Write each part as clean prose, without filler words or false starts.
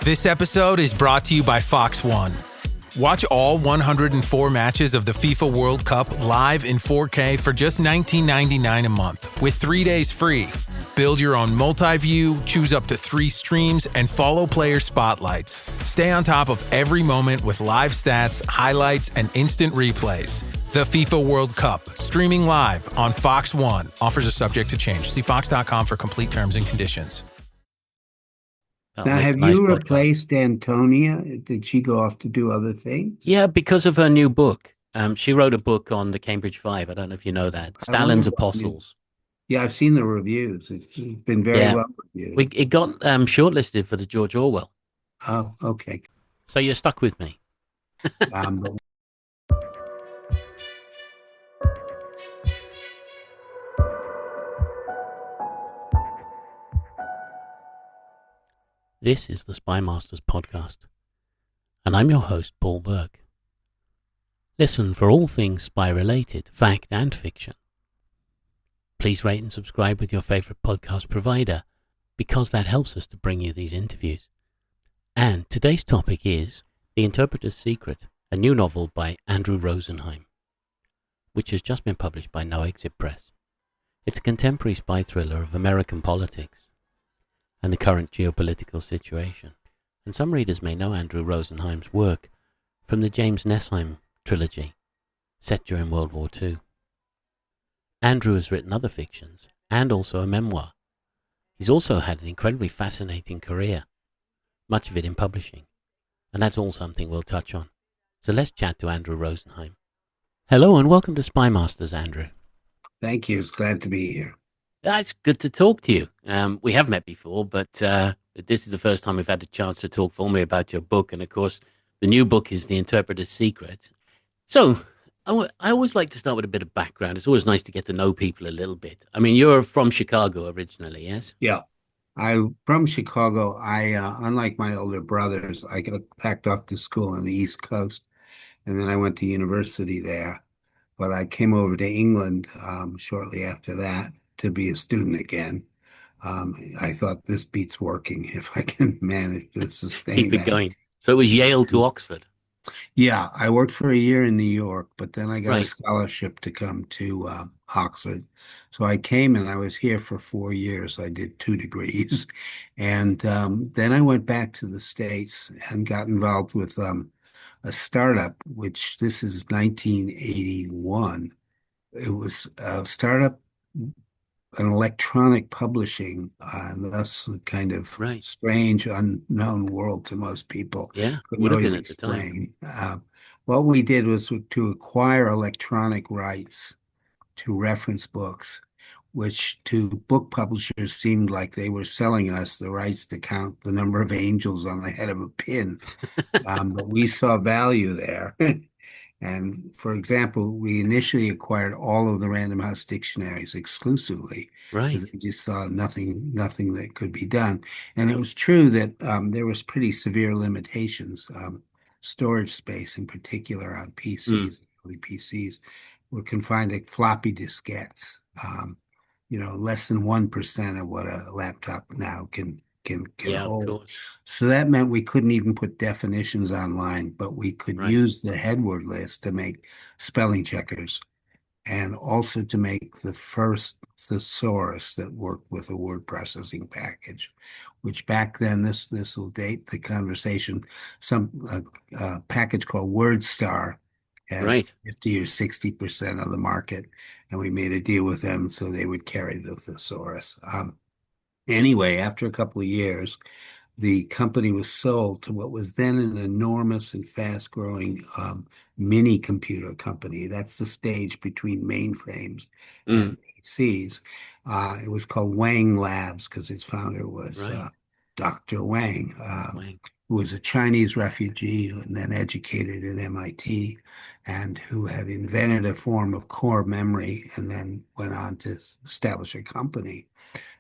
This episode is brought to you by Fox One. Watch all 104 matches of the FIFA World Cup live in 4K for just $19.99 a month with 3 days free. Build your own multi-view, choose up to 3 streams, and follow player spotlights. Stay on top of every moment with live stats, highlights, and instant replays. The FIFA World Cup, streaming live on Fox One. Offers are subject to change. See fox.com for complete terms and conditions. Now, have you replaced Antonia? Did she go off to do other things? Yeah, because of her new book. She wrote a book on the Cambridge Five. I don't know if you know that. Stalin's Apostles. Yeah, I've seen the reviews. It's been very well reviewed. It got shortlisted for the George Orwell. Oh, okay. So you're stuck with me. This is the Spy Masters podcast, and I'm your host, Paul Burke. Listen for all things spy-related, fact and fiction. Please rate and subscribe with your favorite podcast provider, because that helps us to bring you these interviews. And today's topic is The Interpreter's Secret, a new novel by Andrew Rosenheim, which has just been published by No Exit Press. It's a contemporary spy thriller of American politics and the current geopolitical situation. And some readers may know Andrew Rosenheim's work from the James Nesheim trilogy, set during World War II. Andrew has written other fictions, and also a memoir. He's also had an incredibly fascinating career, much of it in publishing, and that's all something we'll touch on. So let's chat to Andrew Rosenheim. Hello and welcome to Spy Masters, Andrew. Thank you. It's glad to be here. It's good to talk to you. We have met before, but this is the first time we've had a chance to talk formally about your book. And of course, the new book is The Interpreter's Secret. So I always like to start with a bit of background. It's always nice to get to know people a little bit. I mean, you're from Chicago originally, yes? Yeah. I'm from Chicago. Unlike my older brothers, I got packed off to school on the East Coast, and then I went to university there. But I came over to England shortly after that to be a student again. I thought this beats working if I can manage to sustain Keep it going. So it was Yale to Oxford. Yeah, I worked for a year in New York, but then I got a scholarship to come to Oxford. So I came and I was here for 4 years. I did 2 degrees. And then I went back to the States and got involved with a startup, which this is 1981. It was a startup, an electronic publishing, and that's a kind of strange, unknown world to most people. Yeah, would have been at the time. What we did was to acquire electronic rights to reference books, which to book publishers seemed like they were selling us the rights to count the number of angels on the head of a pin. But we saw value there. And for example, we initially acquired all of the Random House dictionaries exclusively, because we just saw nothing that could be done. And it was true that there was pretty severe limitations. Storage space, in particular, on PCs, early PCs, were confined to floppy diskettes. Less than 1% of what a laptop now can hold. Of course. So that meant we couldn't even put definitions online, but we could use the headword list to make spelling checkers, and also to make the first thesaurus that worked with a word processing package, which back then, this will date the conversation, some package called WordStar had 50 or 60% of the market, and we made a deal with them so they would carry the thesaurus. Anyway, after a couple of years, the company was sold to what was then an enormous and fast-growing mini computer company. That's the stage between mainframes and PCs. It was called Wang Labs because its founder was Dr. Wang, who was a Chinese refugee and then educated at MIT, and who had invented a form of core memory and then went on to establish a company.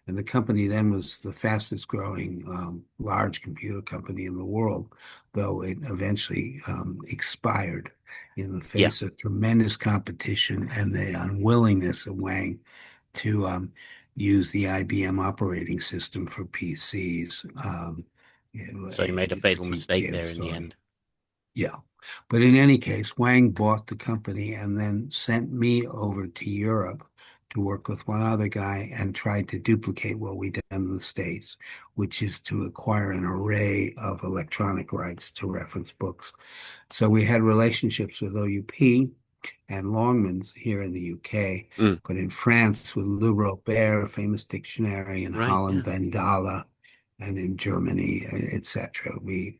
And the company then was the fastest growing large computer company in the world, though it eventually expired in the face of tremendous competition and the unwillingness of Wang to use the IBM operating system for PCs. So you made a It's a fatal pretty mistake damn there in the story. end. Yeah. But in any case, Wang bought the company and then sent me over to Europe to work with one other guy and tried to duplicate what we done in the States, which is to acquire an array of electronic rights to reference books. So we had relationships with OUP and Longmans here in the UK, Mm. but in France with Le Robert, a famous dictionary, in Right, yeah. Holland, Vendala, and in Germany, etc. We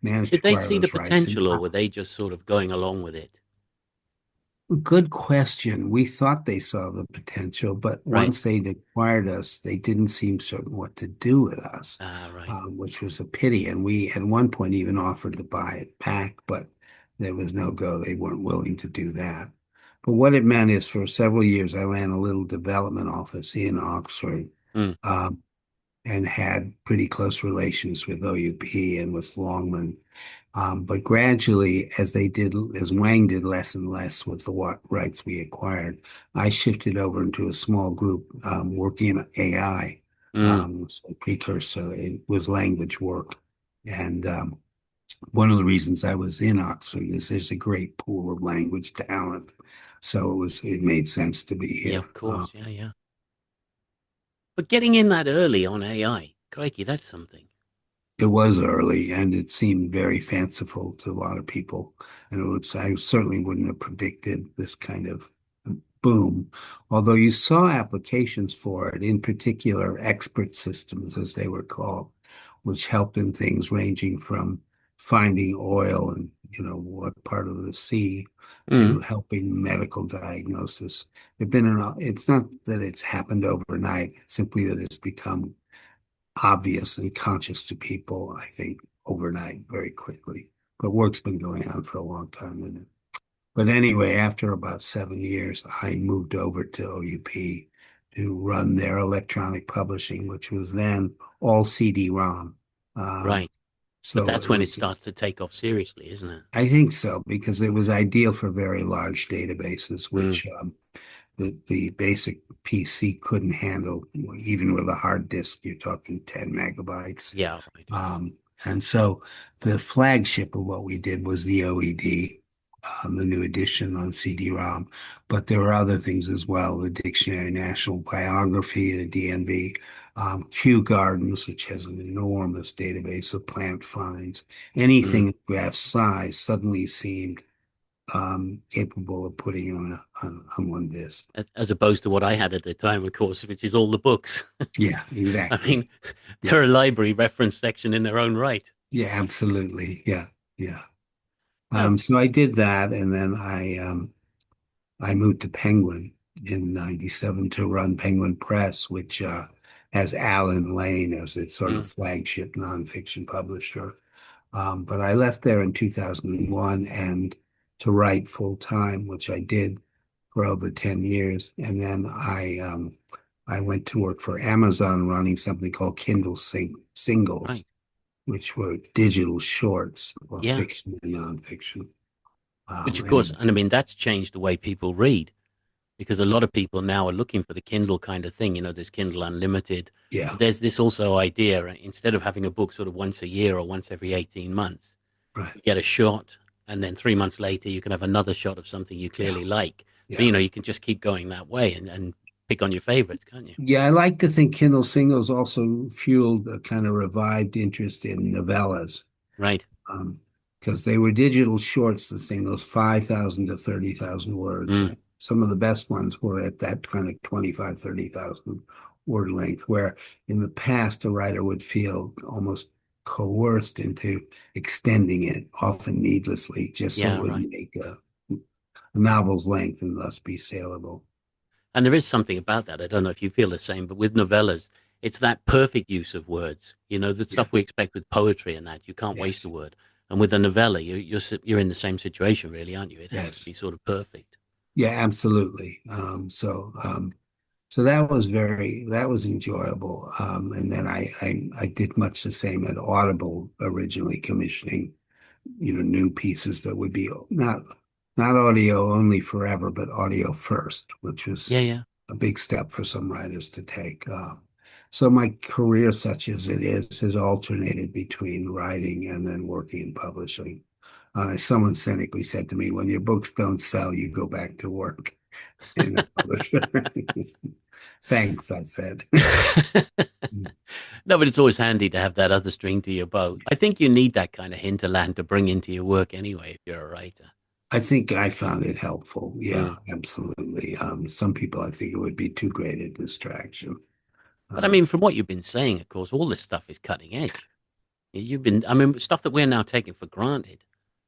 managed to Did they acquire see the those rights. And potential, or were they just sort of going along with it? good question. We thought they saw the potential, but Right. once they'd acquired us, they didn't seem certain what to do with us, Ah, right. which was a pity. And we, at one point, even offered to buy it back, but there was no go. They weren't willing to do that. But what it meant is for several years, I ran a little development office in Oxford, Mm. um, and had pretty close relations with OUP and with Longman. But gradually, as Wang did less and less with the rights we acquired, I shifted over into a small group working in AI. Mm. So a precursor, it was language work. And one of the reasons I was in Oxford is there's a great pool of language talent. So it made sense to be Yeah, here. of course. Yeah, yeah. But getting in that early on AI, crikey, that's something. It was early and it seemed very fanciful to a lot of people. And I certainly wouldn't have predicted this kind of boom. Although you saw applications for it, in particular, expert systems, as they were called, which helped in things ranging from finding oil and, what part of the sea Mm. to helping medical diagnosis. It's not that it's happened overnight, it's simply that it's become obvious and conscious to people, I think, overnight very quickly. But work's been going on for a long time in it. But anyway, after about 7 years, I moved over to OUP to run their electronic publishing, which was then all CD-ROM. Um, Right. But so that's it when it was, starts to take off seriously, isn't it? I think so, because it was ideal for very large databases, Mm. which the basic PC couldn't handle, even with a hard disk. You're talking 10 megabytes. Yeah, right. Um, and so the flagship of what we did was the OED, the new edition on CD-ROM. But there were other things as well, the Dictionary National Biography, the DNB, Kew Gardens, which has an enormous database of plant finds. Mm. Anything of that size suddenly seemed capable of putting on one disk. As opposed to what I had at the time, of course, which is all the books. Yeah, I mean, exactly. they're Yeah. a library reference section in their own right. Yeah, absolutely. Yeah. Yeah. Oh, So I did that, and then I moved to Penguin in '97 to run Penguin Press, which has Alan Lane as its sort of mm. flagship nonfiction publisher. But I left there in 2001 and to write full time, which I did for over 10 years. And then I went to work for Amazon running something called Singles, Right. which were digital shorts, both Yeah. fiction and nonfiction. Which, of course, And and I mean, that's changed the way people read because a lot of people now are looking for the Kindle kind of thing. There's Kindle Unlimited, yeah, but there's this also idea instead of having a book sort of once a year or once every 18 months, right. you get a shot, and then 3 months later, you can have another shot of something you Yeah, clearly like. So, yeah. you can just keep going that way and pick on your favorites, can't you? Yeah, I like to think Kindle Singles also fueled a kind of revived interest in novellas. Right. um, because they were digital shorts, the thing, those 5,000 to 30,000 words. Mm. Some of the best ones were at that kind of 25, 30,000 word length, where in the past a writer would feel almost coerced into extending it, often needlessly, just so it Yeah, would right. make a novel's length and thus be saleable. And there is something about that. I don't know if you feel the same, but with novellas, it's that perfect use of words. The Yeah, stuff we expect with poetry and that you can't waste a yes, word. And with a novella, you're in the same situation, really, aren't you? It has to yes. be sort of perfect. Yeah, absolutely. So that was enjoyable. And then I did much the same at Audible, originally commissioning, new pieces that would be not audio only forever, but audio first, which was Yeah, yeah. a big step for some writers to take. So my career, such as it is, has alternated between writing and then working in publishing. Someone cynically said to me, when your books don't sell, you go back to work in a publisher. Thanks, I said. No, but it's always handy to have that other string to your bow. I think you need that kind of hinterland to bring into your work anyway, if you're a writer. I think I found it helpful. Yeah, Mm. absolutely. Some people, I think it would be too great a distraction. But I Um, mean, from what you've been saying, of course, all this stuff is cutting edge. I mean, stuff that we're now taking for granted.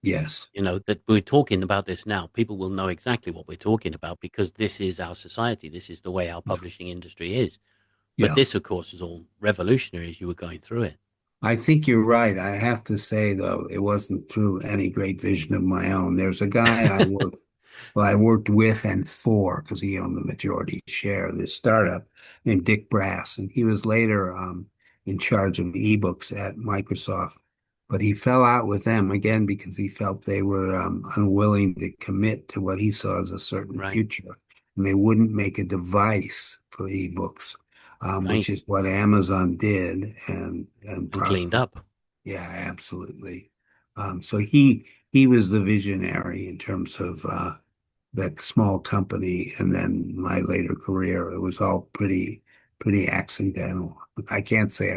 yes, That we're talking about this now. People will know exactly what we're talking about because this is our society. This is the way our publishing industry is. But yeah. this, of course, is all revolutionary as you were going through it. I think you're right. I have to say, though, it wasn't through any great vision of my own. There's a guy I worked with and for, because he owned the majority share of this startup, named Dick Brass, and he was later in charge of ebooks at Microsoft. But he fell out with them again because he felt they were unwilling to commit to what he saw as a certain Right, future, and they wouldn't make a device for ebooks, which right. is what Amazon did and And cleaned prospered. up. Yeah, absolutely. So he was the visionary in terms of that small company, and then my later career. It was all pretty accidental. I can't say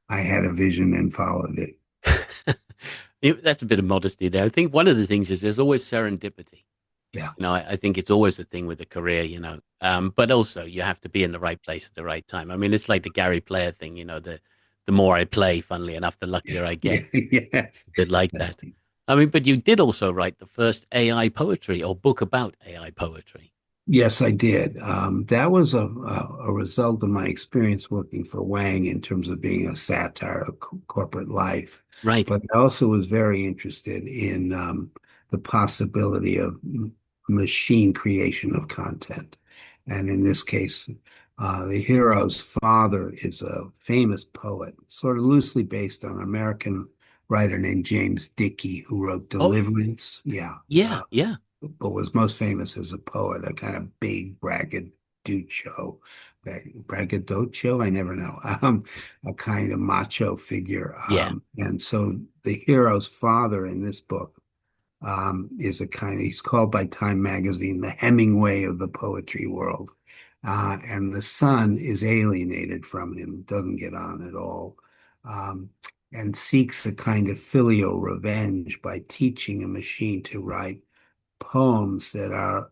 I had a vision and followed it. That's a bit of modesty there. I think one of the things is there's always serendipity. Yeah, I think it's always the thing with a career, but also you have to be in the right place at the right time. I mean, it's like the Gary Player thing, the more I play, funnily enough, the luckier I yeah, get. yes. A bit like that. I mean, but you did also write the first AI poetry or book about AI poetry. Yes, I did. That was a result of my experience working for Wang in terms of being a satire of corporate life. Right, But I also was very interested in the possibility of machine creation of content. And in this case, the hero's father is a famous poet, sort of loosely based on an American writer named James Dickey, who wrote oh, Deliverance. Yeah. yeah, yeah. But was most famous as a poet, a kind of big braggadocio, I never know, a kind of macho figure. Yeah, And so the hero's father in this book is he's called by Time magazine the Hemingway of the poetry world. And the son is alienated from him, doesn't get on at all, um, and seeks a kind of filial revenge by teaching a machine to write poems that are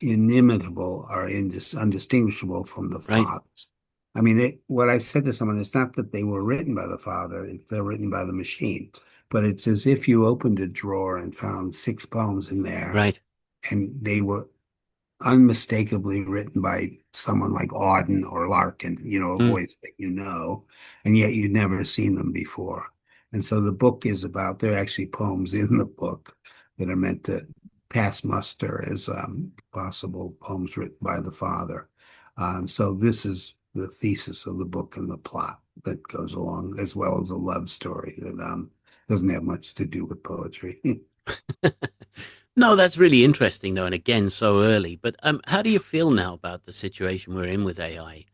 inimitable or undistinguishable from the right. father's. I mean, what I said to someone, it's not that they were written by the father, they're written by the machine, but it's as if you opened a drawer and found six poems in there, Right. and they were unmistakably written by someone like Auden or Larkin, a Mm, voice that and yet you'd never seen them before. And so the book is about, there are actually poems in the book that are meant to pass muster as possible poems written by the father. So this is the thesis of the book and the plot that goes along, as well as a love story that doesn't have much to do with poetry. No, that's really interesting, though, and again, so early. But how do you feel now about the situation we're in with AI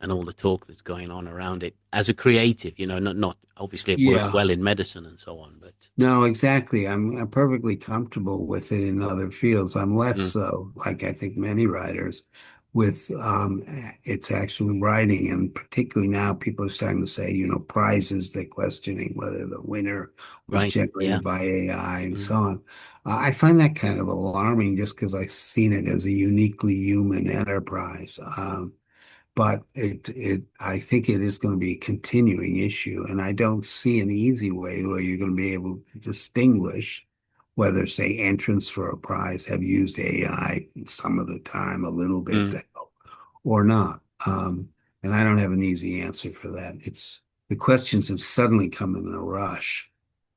and all the talk that's going on around it as a creative? Not obviously it works Yeah. well in medicine and so on, but No, exactly. I'm perfectly comfortable with it in other fields. I'm less mm, so, like I think many writers, with its actual writing. And particularly now, people are starting to say, prizes, they're questioning whether the winner was right, yeah, generated by AI and mm, so on. I find that kind of alarming just because I've seen it as a uniquely human enterprise. But I think it is going to be a continuing issue, and I don't see an easy way where you're going to be able to distinguish whether, say, entrants for a prize have used AI some of the time, a little bit mm, to help, or not. And I don't have an easy answer for that. It's the questions have suddenly come in a rush.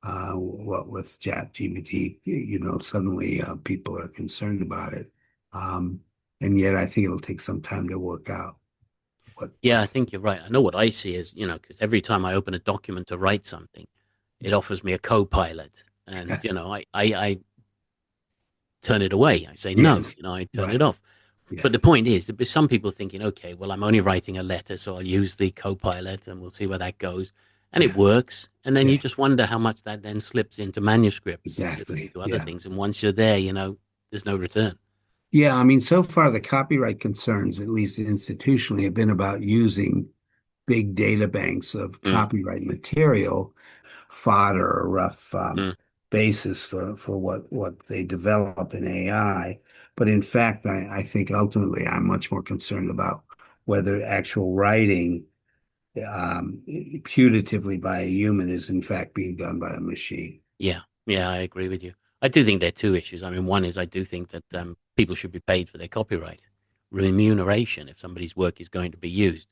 What with ChatGPT, suddenly people are concerned about it. Um, and yet I think it'll take some time to work out yeah. what I think you're right. I know what I see is, because every time I open a document to write something, it offers me a co-pilot, and I turn it away. I say no. yes, I turn it right. off. But the point is that some people are thinking, okay, well, I'm only writing a letter, so I'll use the Copilot and we'll see where that goes. And it works. And then you just wonder how much that then slips into manuscripts and slips into other things. And once you're there, there's no return. Yeah, I mean, so far the copyright concerns, at least institutionally, have been about using big data banks of copyright material, fodder or rough basis for what they develop in AI. But in fact, I think ultimately I'm much more concerned about whether actual writing putatively by a human is in fact being done by a machine. Yeah, I agree with you. I do think there are two issues. I mean, one is I do think that people should be paid for their copyright remuneration if somebody's work is going to be used.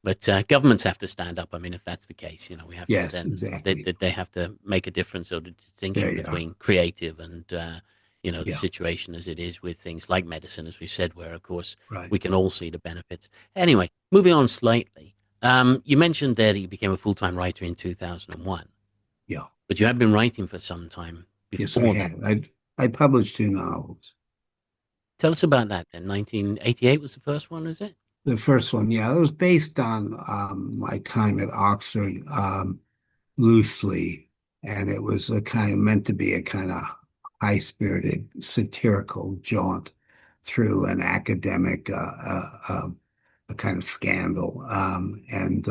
But governments have to stand up. I mean, if that's the case, we have to then exactly. they have to make a difference or the distinction between creative and the situation as it is with things like medicine, as we said, where of course we can all see the benefits. Anyway, moving on slightly. You mentioned there that you became a full-time writer in 2001. Yeah. But you have been writing for some time before yes, I have. I published 2 novels. Tell us about that then. 1988 was the first one, is it? The first one, yeah, it was based on my time at Oxford, loosely, and it was meant to be a kind of high-spirited satirical jaunt through an academic a kind of scandal, and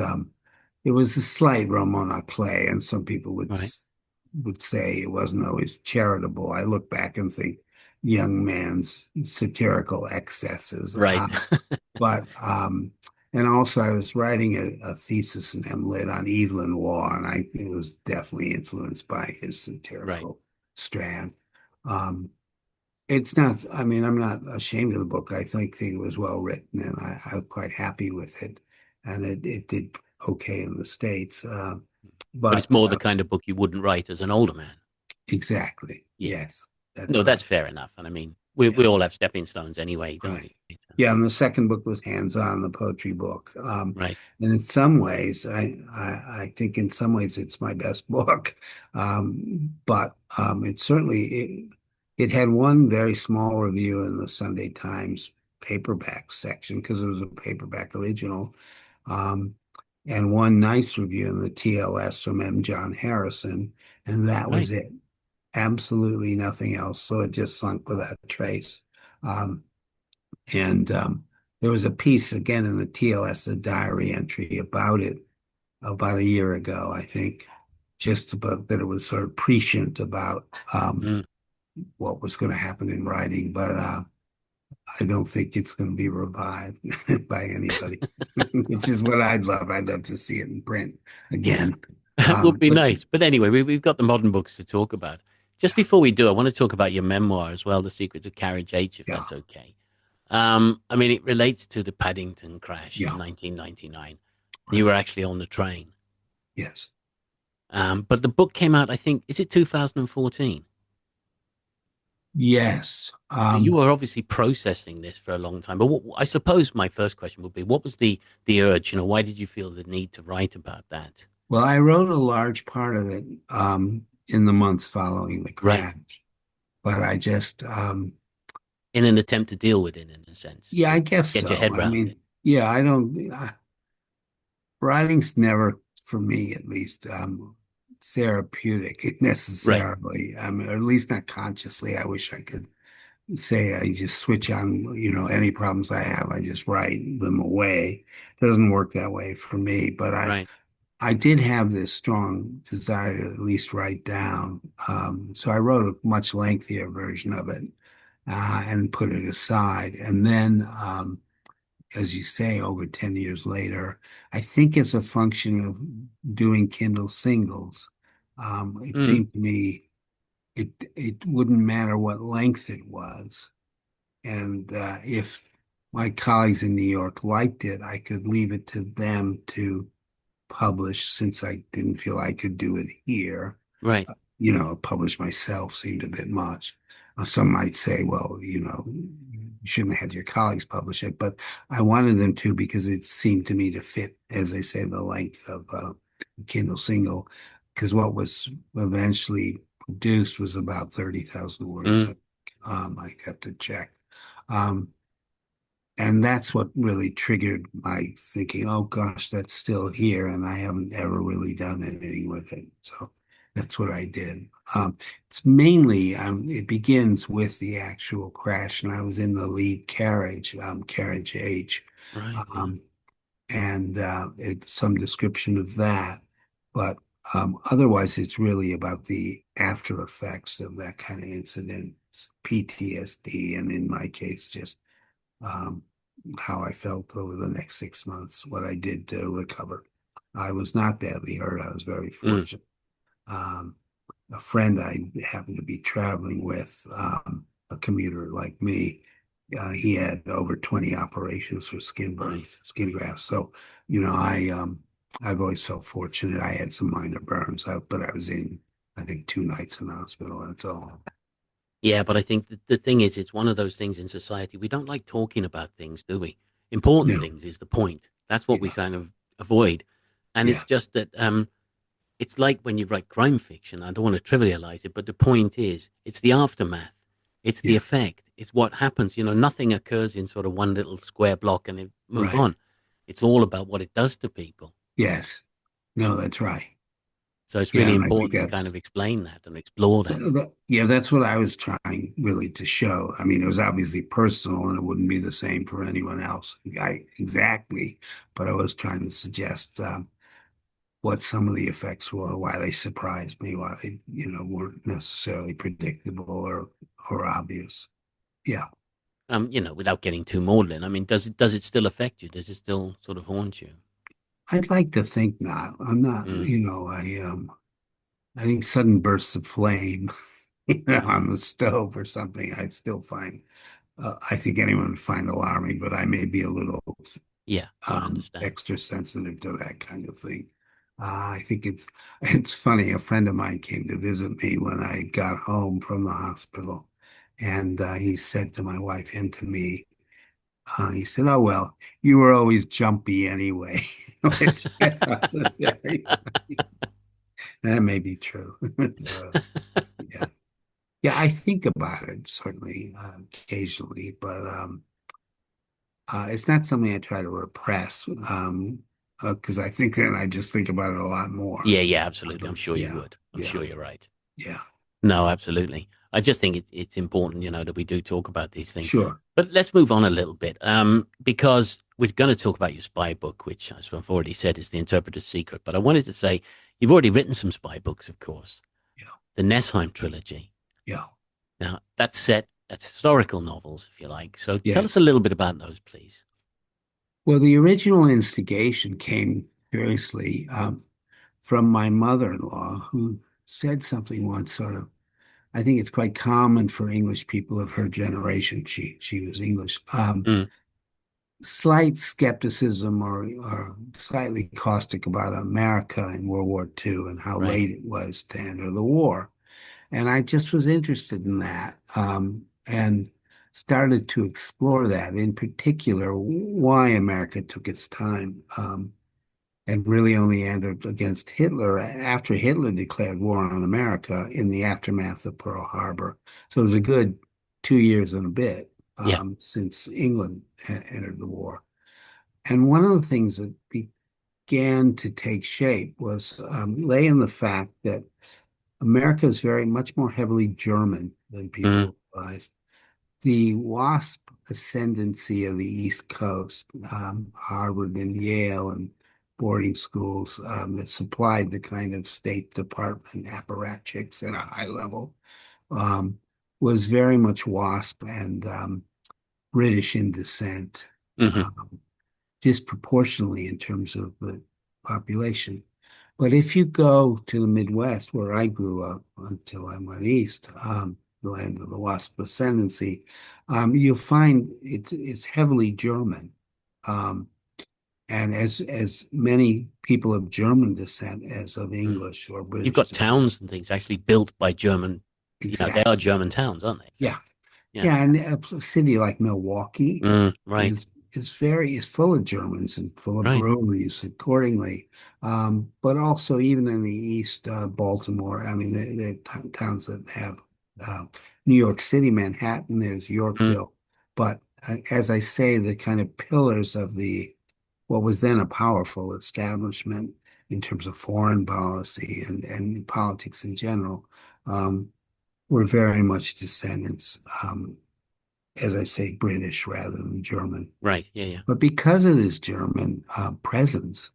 it was a slight Ramona play, and some people would say it wasn't always charitable. I look back and think young man's satirical excesses. Right. But and also I was writing a thesis in MLit on Evelyn Waugh, and it was definitely influenced by his satirical strand. It's not, I mean, I'm not ashamed of the book. I think it was well written, and I'm quite happy with it. And it did okay in the States. But it's more the kind of book you wouldn't write as an older man. Exactly. Yeah. Yes. That's fair enough. And I mean, we all have stepping stones anyway, don't we? Yeah, and the second book was Hands-On, the poetry book. Right. And in some ways, I think in some ways it's my best book. But it certainly it had one very small review in the Sunday Times paperback section because it was a paperback original. And one nice review in the TLS from M. John Harrison, and that was it. Absolutely nothing else. So it just sunk without a trace. And there was a piece again in the TLS, a diary entry about it about a year ago, I think, just about that it was sort of prescient about what was going to happen in writing, but I don't think it's going to be revived by anybody, which is what I'd love. I'd love to see it in print again. That would be nice. But anyway, we've got the modern books to talk about. Just before we do, I want to talk about your memoir as well, The Secrets of Carriage H, if that's okay. I mean, it relates to the Paddington crash in 1999. Right. You were actually on the train. Yes. But the book came out, I think, is it 2014? Yes. So you were obviously processing this for a long time. But I suppose my first question would be, what was the urge? Why did you feel the need to write about that? Well, I wrote a large part of it in the months following the crash. Right. But I just... in an attempt to deal with it, in a sense. Yeah, I guess get your head around it. Yeah, I don't... writing's never, for me at least, therapeutic necessarily. Right. Or at least not consciously. I wish I could say I just switch on, any problems I have, I just write them away. It doesn't work that way for me, but I did have this strong desire to at least write down. So I wrote a much lengthier version of it and put it aside. And then, as you say, over 10 years later, I think as a function of doing Kindle singles, it seemed to me it wouldn't matter what length it was. And if my colleagues in New York liked it, I could leave it to them to publish since I didn't feel I could do it here. Right. Publish myself seemed a bit much. Some might say, well, you shouldn't have had your colleagues publish it, but I wanted them to because it seemed to me to fit, as I say, the length of Kindle single, because what was eventually produced was about 30,000 words. I have to check. And that's what really triggered my thinking, oh gosh, that's still here, and I haven't ever really done anything with it. So that's what I did. It's mainly, it begins with the actual crash, and I was in the lead carriage, carriage H, Right. Yeah. um, and it's some description of that. But otherwise, it's really about the after effects of that kind of incident, PTSD, and in my case, just um, how I felt over the next 6 months, what I did to recover. I was not badly hurt. I was very Mm. fortunate. Um, a friend I happened to be traveling with, a commuter like me, he had over 20 operations for skin Right. burns, skin grafts. So, I've always felt fortunate. I had some minor burns, but I was in, I think, 2 nights in the hospital. That's all. Yeah, but I think the thing is, it's one of those things in society. We don't like talking about things, do we? Important No, things is the point. That's what we yeah, kind of avoid. And it's yeah, just that it's like when you write crime fiction. I don't want to trivialize it, but the point is, it's the aftermath, it's the yeah, effect, it's what happens. Nothing occurs in sort of one little square block and then move right. on. It's all about what it does to people. Yes. No, that's right. So it's Yeah, really and I think important to kind of explain that and explore that. yeah, that's what I was trying really to show. I mean, it was obviously personal and it wouldn't be the same for anyone else. Exactly, but I was trying to suggest what some of the effects were, why they surprised me, why they, weren't necessarily predictable or obvious. Yeah, Without getting too maudlin. I mean, does it still affect you? Does it still sort of haunt you? I'd like to think not. I'm not, Mm, I think sudden bursts of flame, right. on the stove or something, I'd still find. I think anyone would find alarming, but I may be a little Yeah, yeah, I understand. extra sensitive to that kind of thing. I think it's funny. A friend of mine came to visit me when I got home from the hospital, and he said to my wife and to me, he said, "Oh well, you were always jumpy anyway," which I thought was very, that may be true. So, yeah, yeah, I think about it certainly occasionally, but it's not something I try to repress, because I think then I just think about it a lot more. Yeah, yeah, absolutely. I'm sure you Yeah, would. I'm yeah, sure you're right. yeah. No, absolutely. I just think it's important, that we do talk about these things. Sure. But let's move on a little bit, because we're going to talk about your spy book, which, as I've already said, is The Interpreter's Secret. But I wanted to say you've already written some spy books, of course. Yeah, The Nesheim trilogy. yeah. Now, that's historical novels, if you like. So tell us a Yes. little bit about those, please. Well, the original instigation came curiously from my mother-in-law, who said something once, sort of. I think it's quite common for English people of her generation. She was English. Mm, Slight skepticism or slightly caustic about America in World War II and how right. late it was to enter the war. And I just was interested in that, and started to explore that, in particular, why America took its time, and really only entered against Hitler after Hitler declared war on America in the aftermath of Pearl Harbor. So it was a good 2 years and a bit Yeah. since England entered the war. And one of the things that began to take shape was lay in the fact that America is very much more heavily German than Mm, people realize. The WASP ascendancy of the East Coast, Harvard and Yale and boarding schools that supplied the kind of State Department apparatchiks at a high level, um, was very much WASP and British in descent, hmm um, disproportionately in terms of the population. But if you go to the Midwest, where I grew up until I went east, the land of the WASP ascendancy, you'll find it's heavily German. Um, and as many people of German descent as of mm. English or You've British got descent. towns and things actually built by German. They are Exactly. German towns, aren't they? Yeah. Yeah. Yeah, and a city like Milwaukee Right. is full of Germans and full of Right. breweries accordingly. But also even in the East, Baltimore, I mean, there are towns that have uh, New York City, Manhattan, there's Mm, Yorkville, but as I say, the kind of pillars of what was then a powerful establishment in terms of foreign policy and politics in general, um, were very much descendants, as I say, British rather than German. Right. Yeah. Yeah. But because of this German presence,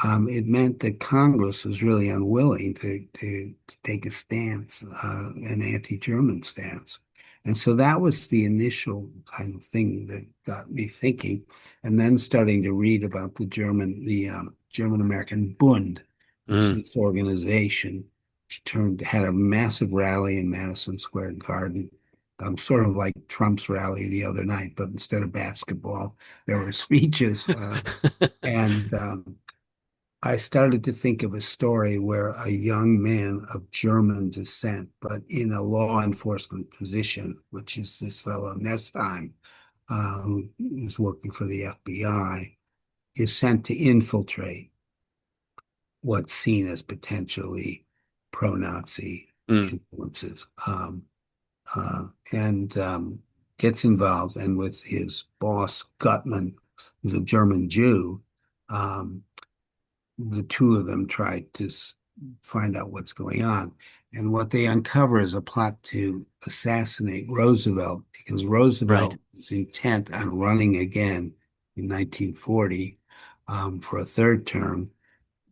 it meant that Congress was really unwilling to take a stance, an anti-German stance. And so that was the initial kind of thing that got me thinking, and then starting to read about the German-American Bund, which is Mm. this organization, which had a massive rally in Madison Square Garden, sort of like Trump's rally the other night, but instead of basketball, there were speeches, and I started to think of a story where a young man of German descent, but in a law enforcement position, which is this fellow Nestheim, who is working for the FBI, is sent to infiltrate what's seen as potentially pro-Nazi Mm. influences, and gets involved. And with his boss, Gutman, who's a German Jew, um, the two of them try to find out what's going on. And what they uncover is a plot to assassinate Roosevelt because Right. Roosevelt is intent on running again in 1940 for a third term,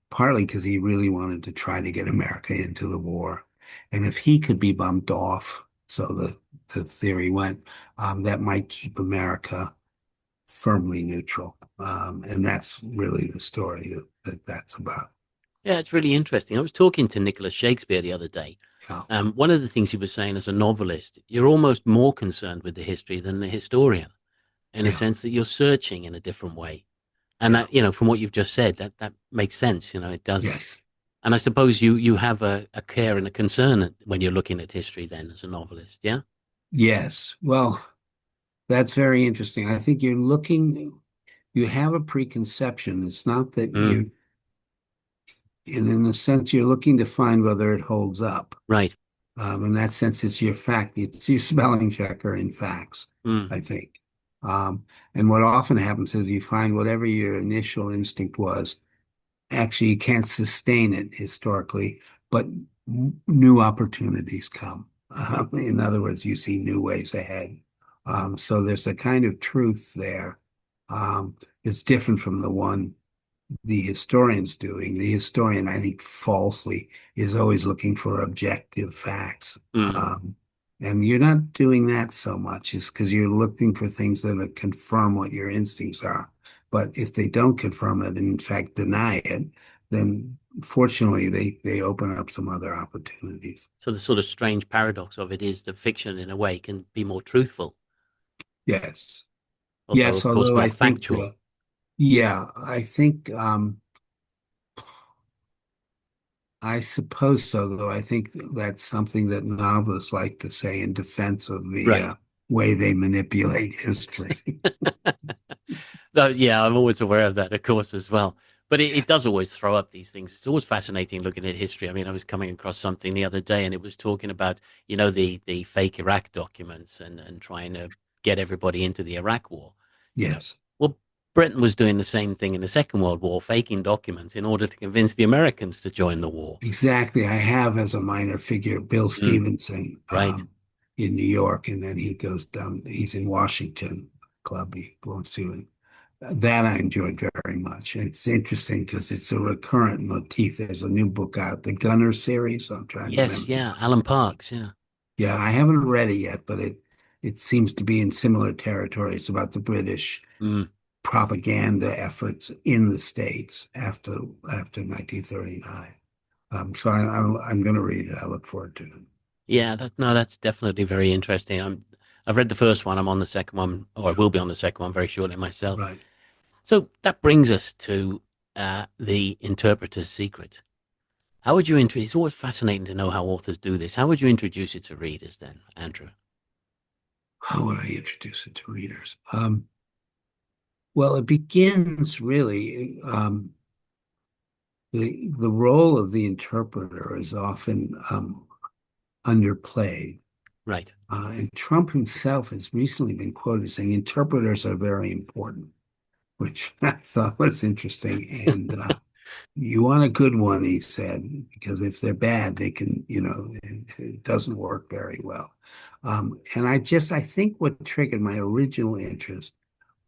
partly because he really wanted to try to get America into the war. And if he could be bumped off, so the theory went, that might keep America firmly neutral. And that's really the story that's about. Yeah, it's really interesting. I was talking to Nicholas Shakespeare the other day. Yeah. One of the things he was saying as a novelist, you're almost more concerned with the history than the historian, in a Yeah. sense that you're searching in a different way. And Yeah. that, from what you've just said, that makes sense. It does. Yes. And I suppose you have a care and a concern when you're looking at history then as a novelist. Yeah. Yes. Well, that's very interesting. I think you have a preconception. It's not that Mm. in a sense, you're looking to find whether it holds up. Right. In that sense, it's your spelling checker in facts, Mm. I think. And what often happens is you find whatever your initial instinct was, actually you can't sustain it historically, but new opportunities come. In other words, you see new ways ahead. So there's a kind of truth there. It's different from the one the historian's doing. The historian, I think, falsely is always looking for objective facts. Mm. And you're not doing that so much, is because you're looking for things that confirm what your instincts are. But if they don't confirm it and in fact deny it, then fortunately they open up some other opportunities. So the sort of strange paradox of it is that fiction, in a way, can be more truthful, Yes. although, Yes, of course, although more I think factual. yeah, I suppose so, though. I think that's something that novelists like to say in defense of the Right. way they manipulate history. No, yeah, I'm always aware of that, of course, as well. But it does always throw up these things. It's always fascinating looking at history. I mean, I was coming across something the other day, and it was talking about, the fake Iraq documents and trying to get everybody into the Iraq War. Yes, Well, Britain was doing the same thing in the Second World War, faking documents in order to convince the Americans to join the war. exactly. I have as a minor figure Bill Mm. Stevenson Right. in New York, and then he goes down, he's in Washington club he belongs to. And that I enjoyed very much. It's interesting because it's a recurrent motif. There's a new book out, the Gunner series. I'm trying to Yes, remember. yeah, Alan Parks, yeah. Yeah, I haven't read it yet, but it seems to be in similar territories about the British Mm. propaganda efforts in the States after 1939. So I'm going to read it. I look forward to it. Yeah, no, that's definitely very interesting. I've read the first one. I'm on the second one, or I will be on the second one very shortly myself. Right. So that brings us to the interpreter's secret. How would you introduce? It's always fascinating to know how authors do this. How would you introduce it to readers then, Andrew? How would I introduce it to readers? Well, it begins really. The role of the interpreter is often underplayed. Right. And Trump himself has recently been quoted saying interpreters are very important, which I thought was interesting. And you want a good one, he said, because if they're bad, they can, it doesn't work very well. And I think what triggered my original interest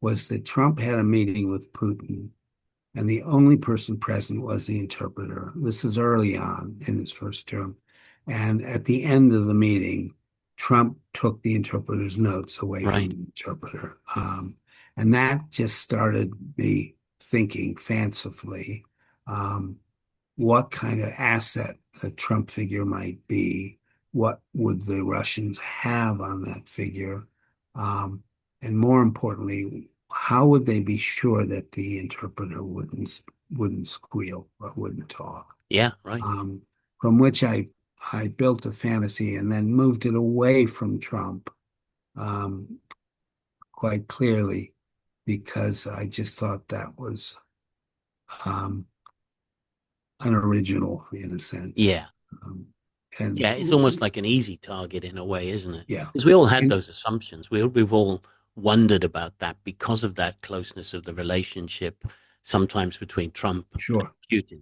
was that Trump had a meeting with Putin, and the only person present was the interpreter. This is early on in his first term. And at the end of the meeting, Trump took the interpreter's notes away from Right. the interpreter. And that just started me thinking fancifully, um, what kind of asset a Trump figure might be, what would the Russians have on that figure, um, and more importantly, how would they be sure that the interpreter wouldn't squeal or wouldn't talk? Yeah, right. From which I built a fantasy and then moved it away from Trump, um, quite clearly, because I just thought that was um, unoriginal in a sense. Yeah. Um, and Yeah, it's almost like an easy target in a way, isn't it? yeah, Because we all had and those assumptions. We've all wondered about that because of that closeness of the relationship, sometimes between Trump and sure, Putin.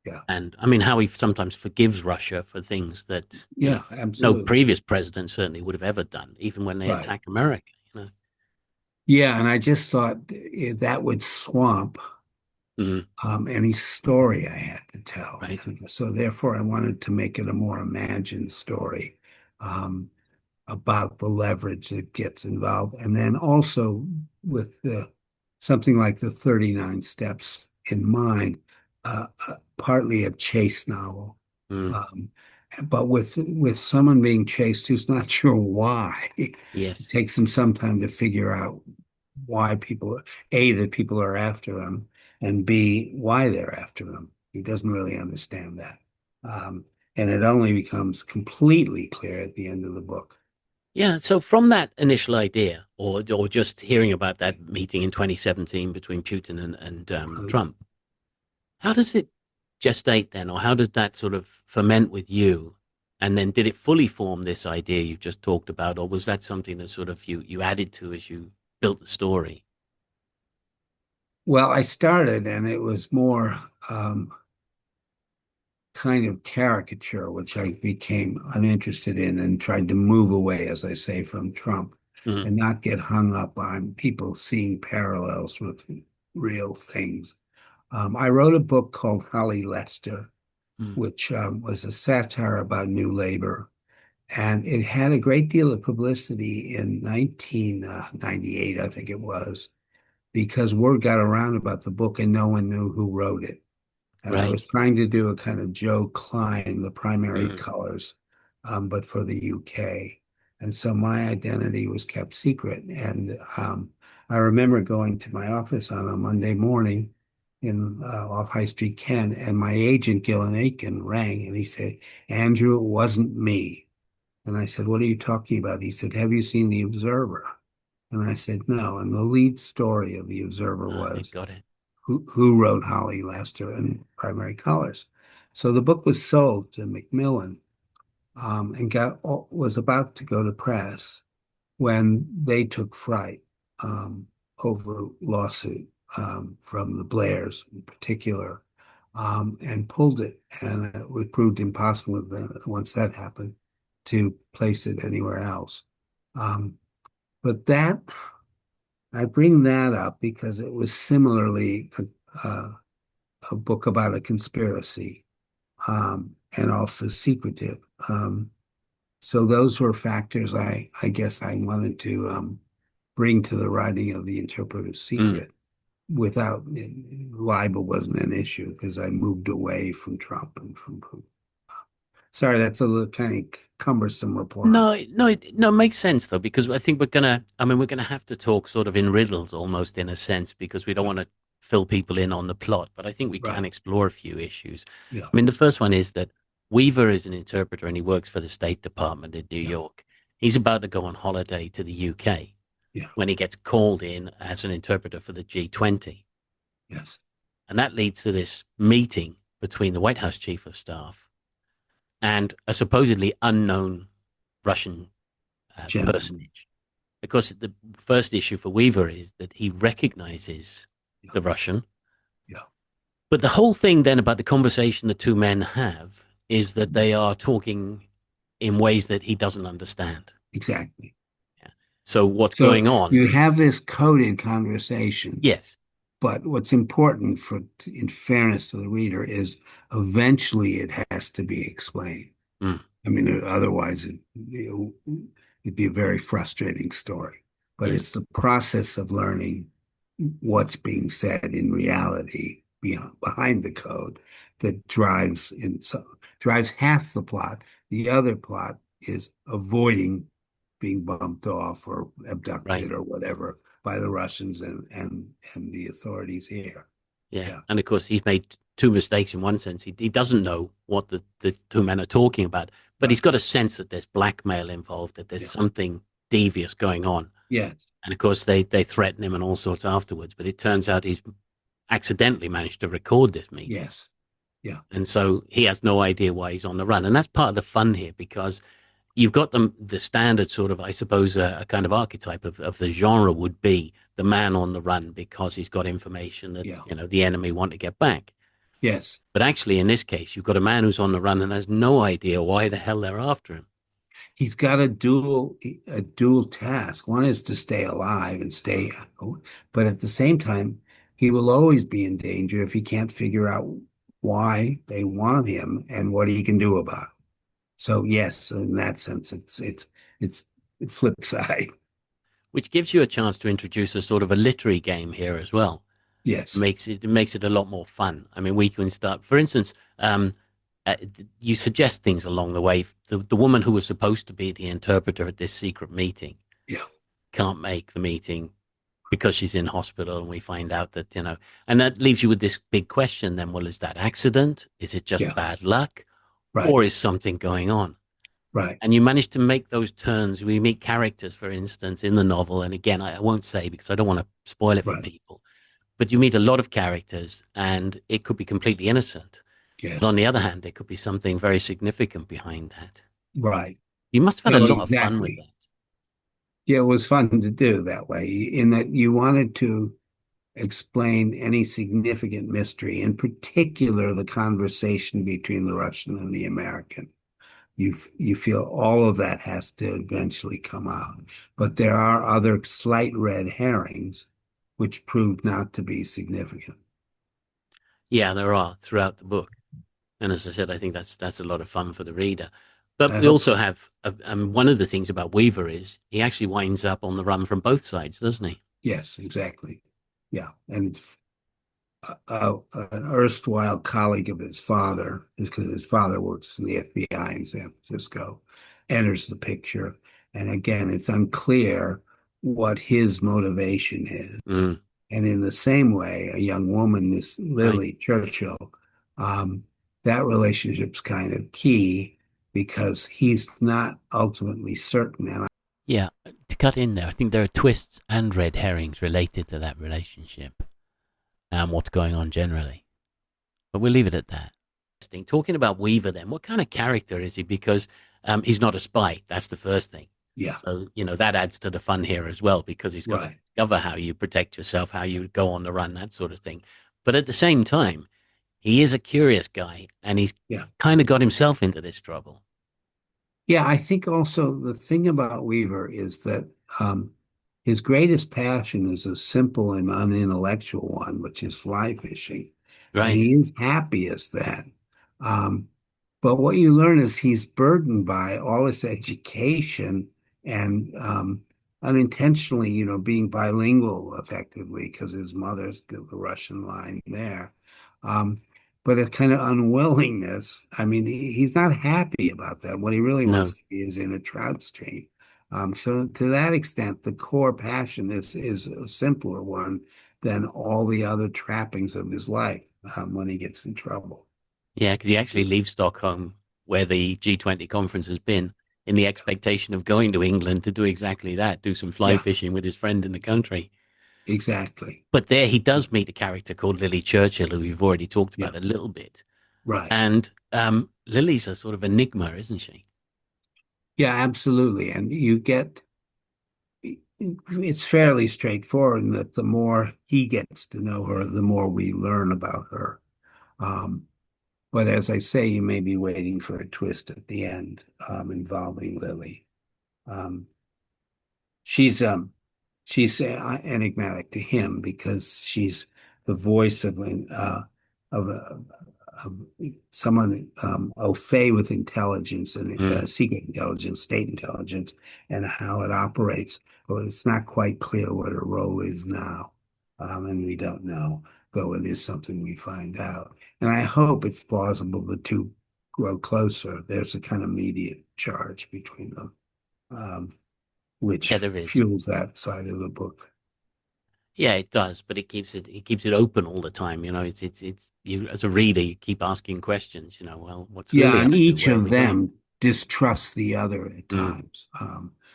yeah, And I mean, how he sometimes forgives Russia for things that, yeah, no absolutely, previous president certainly would have ever done, even when they right, attack America. yeah. And I just thought that would swamp Mhm. any story I had to tell. Right. And so therefore, I wanted to make it a more imagined story. Um, about the leverage that gets involved. And then also with something like the 39 steps in mind, partly a chase novel. Mm. Um, but with someone being chased who's not sure why, it Yes. takes them some time to figure out why A, that people are after them, and B, why they're after them. He doesn't really understand that. Um, and it only becomes completely clear at the end of the book. Yeah. So from that initial idea, or just hearing about that meeting in 2017 between Putin and Um, Trump, how does it gestate then, or how does that sort of ferment with you? And then did it fully form this idea you've just talked about, or was that something that sort of you added to as you built the story? Well, I started and it was more kind of caricature, which I became uninterested in and tried to move away, as I say, from Trump Mhm. and not get hung up on people seeing parallels with real things. I wrote a book called Holly Lester, Mm. which was a satire about New Labor. And it had a great deal of publicity in 1998, I think it was, because word got around about the book and no one knew who wrote it. And I Right. was trying to do a kind of Joe Klein, the primary Mm. colors, but for the UK. And so my identity was kept secret. And I remember going to my office on a Monday morning in off High Street, Kent, and my agent, Gillen Aiken, rang and he said, Andrew, it wasn't me. And I said, what are you talking about? He said, have you seen The Observer? And I said, no. And the lead story of The Observer Ah, they was got it. who wrote Holly Lester in primary colors. So the book was sold to Macmillan and was about to go to press when they took fright over lawsuit from the Blairs in particular and pulled it. And it proved impossible once that happened to place it anywhere else. But I bring that up because it was similarly a book about a conspiracy and also secretive. So those were factors I guess I wanted to bring to the writing of The Interpreter's Mm. Secret without libel wasn't an issue because I moved away from Trump and from Putin. Sorry, that's a little kind of cumbersome report on. No, it makes sense though, because I think we're gonna have to talk sort of in riddles almost in a sense, because we don't Yeah, want to fill people in on the plot, but I think we can right. explore a few issues. Yeah, I mean, the first one is that Weaver is an interpreter and he works for the State Department in New yeah, York. He's about to go on holiday to the UK yeah, when he gets called in as an interpreter for the G20. yes, And that leads to this meeting between the White House chief of staff and a supposedly unknown Russian Gentleman. personage. Because the first issue for Weaver is that he recognizes the Russian. Yeah. But the whole thing then about the conversation the two men have is that they are talking in ways that he doesn't understand. Exactly. Yeah. So what's So going on? you have this coded conversation. Yes. But what's important in fairness to the reader, is eventually it has to be explained. Mm. I mean, otherwise it'd be a very frustrating story. But Yeah. it's the process of learning what's being said in reality behind the code that drives half the plot. The other plot is avoiding being bumped off or Right. abducted or whatever by the Russians and the authorities here. Yeah. Yeah. And of course, he's made two mistakes in one sense. He doesn't know what the two men are talking about, but he's Right. got a sense that there's blackmail involved, that there's Yeah. something devious going on. Yes. And of course, they threaten him and all sorts afterwards. But it turns out he's accidentally managed to record this meeting. Yes. Yeah. And so he has no idea why he's on the run. And that's part of the fun here, because you've got the standard sort of, I suppose, a kind of archetype of the genre would be the man on the run because he's got information that, Yeah. the enemy want to get back. Yes. But actually, in this case, you've got a man who's on the run and has no idea why the hell they're after him. He's got a dual task. One is to stay alive and stay, but at the same time, he will always be in danger if he can't figure out why they want him and what he can do about it. So yes, in that sense, it's flip side. Which gives you a chance to introduce a sort of a literary game here as well. Yes. Makes it a lot more fun. I mean, we can start, for instance, you suggest things along the way. The woman who was supposed to be the interpreter at this secret meeting, Yeah. can't make the meeting because she's in hospital, and we find out that, and that leaves you with this big question then. Well, is that accident? Is it just Yeah. bad luck? Right. Or is something going on? Right. And you manage to make those turns. We meet characters, for instance, in the novel. And again, I won't say because I don't want to spoil it for Right. people. But you meet a lot of characters, and it could be completely innocent. Yes. But on the other hand, there could be something very significant behind that. Right. You must have had No, a lot of fun with exactly. that. Yeah, it was fun to do that way, in that you wanted to explain any significant mystery, in particular the conversation between the Russian and the American. You feel all of that has to eventually come out, but there are other slight red herrings which proved not to be significant. Yeah, there are throughout the book. And as I said, I think that's a lot of fun for the reader. But I we hope also so. have, one of the things about Weaver is he actually winds up on the run from both sides, doesn't he? Yes, exactly. Yeah, and an erstwhile colleague of his father, because his father works in the FBI in San Francisco, enters the picture. And again, it's unclear what his motivation is. Mm, And in the same way, a young woman, this right. Lily Churchill, um, that relationship's kind of key because he's not ultimately certain. And Yeah, to cut in there, I think there are twists and red herrings related to that relationship and what's going on generally. But we'll leave it at that. Talking about Weaver then, what kind of character is he? Because he's not a spy. That's the first thing. yeah, So, that adds to the fun here as well, because he's got to right. discover how you protect yourself, how you go on the run, that sort of thing. But at the same time, he is a curious guy, and he's Yeah. kind of got himself into this trouble. Yeah, I think also the thing about Weaver is that his greatest passion is a simple and unintellectual one, which is fly fishing. And Right. he is happy as that. Um, but what you learn is he's burdened by all this education and unintentionally, being bilingual effectively because his mother's got the Russian line there. Um, but a kind of unwillingness. I mean, he's not happy about that. What he really wants No. to be is in a trout stream. So to that extent, the core passion is a simpler one than all the other trappings of his life when he gets in trouble. Yeah, because he actually leaves Stockholm, where the G20 conference has been, in the expectation of going to England to do exactly that, do some fly Yeah, fishing with his friend in the country. exactly. But there he does meet a character called Lily Churchill, who we've already talked Yeah, about a little bit. right. And Lily's a sort of enigma, isn't she? Yeah, absolutely. And it's fairly straightforward in that the more he gets to know her, the more we learn about her. Um, but as I say, you may be waiting for a twist at the end involving Lily. Um, she's enigmatic to him because she's the voice of, a, of someone au fait with intelligence and Mm. secret intelligence, state intelligence, and how it operates. But it's not quite clear what her role is now, and we don't know, though it is something we find out. And I hope it's plausible the two grow closer. There's a kind of immediate charge between them. Yeah, Which there is. fuels that side of the book. Yeah, it does, but it keeps it open all the time. It's you as a reader, you keep asking questions. Well, what's Yeah, Lily and up to? each Where are of we going? them distrusts the other at Mm. times.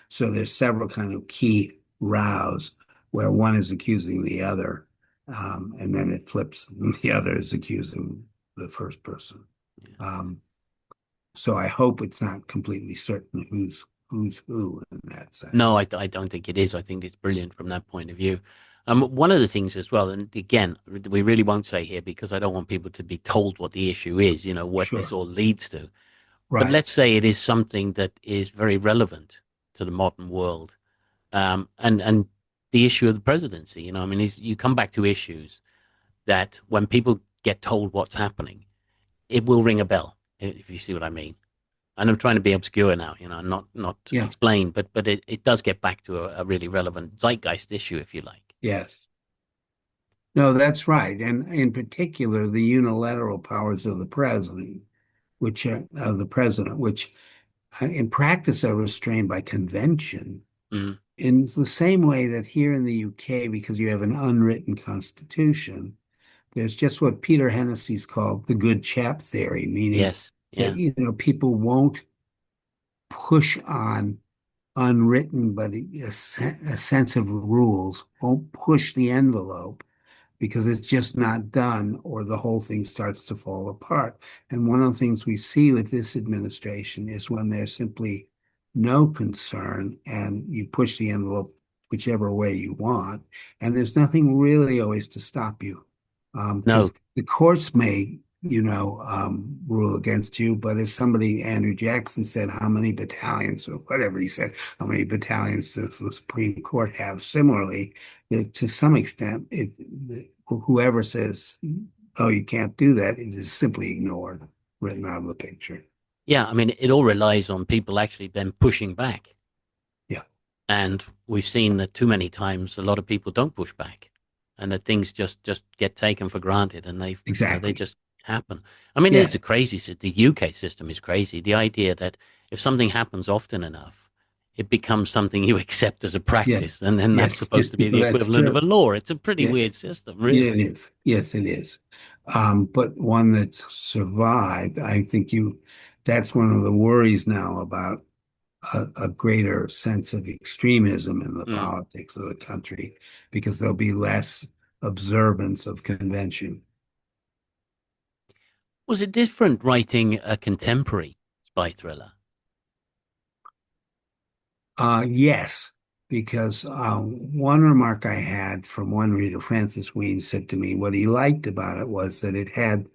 So there's several kind of key rows where one is accusing the other, and then it flips, and the other is accusing the first person. Yeah. Um, so I hope it's not completely certain who's who in that No, sense. I don't think it is. I think it's brilliant from that point of view. One of the things as well, and again, we really won't say here because I don't want people to be told what the issue is, what this Sure. all leads to. But Right. let's say it is something that is very relevant to the modern world, and the issue of the presidency. I mean, you come back to issues that when people get told what's happening, it will ring a bell, if you see what I mean. And I'm trying to be obscure now, not Yeah. explain, but it does get back to a really relevant zeitgeist issue, if you like. Yes. No, that's right. And in particular, the unilateral powers of the president, which in practice are restrained by convention Mm. in the same way that here in the UK, because you have an unwritten constitution, there's just what Peter Hennessy's called the good chap theory, meaning Yes, that, yeah, people won't push on unwritten, but a sense of rules, won't push the envelope because it's just not done, or the whole thing starts to fall apart. And one of the things we see with this administration is when there's simply no concern and you push the envelope whichever way you want, and there's nothing really always to stop you. Because no, the courts may, rule against you, but as somebody, Andrew Jackson said, how many battalions, or whatever he said, how many battalions does the Supreme Court have? Similarly, to some extent, whoever says, "Oh, you can't do that," it is simply ignored, written out of the picture. yeah. I mean, it all relies on people actually then pushing back, Yeah, and we've seen that too many times. A lot of people don't push back, and that things just get taken for granted, and they exactly. just happen. I mean, it's Yeah, a crazy. The UK system is crazy. The idea that if something happens often enough, it becomes something you accept as a yes, practice, and then that's yes, supposed to be the that's equivalent of a true. law. It's a pretty Yeah, weird system, yeah, it really. is. Yes, it is. But one that's survived, I think that's one of the worries now about a greater sense of extremism in the Mm. politics of the country, because there'll be less observance of convention. Was it different writing a contemporary spy thriller? Yes, because one remark I had from one reader, Francis Ween, said to me what he liked about it was that it had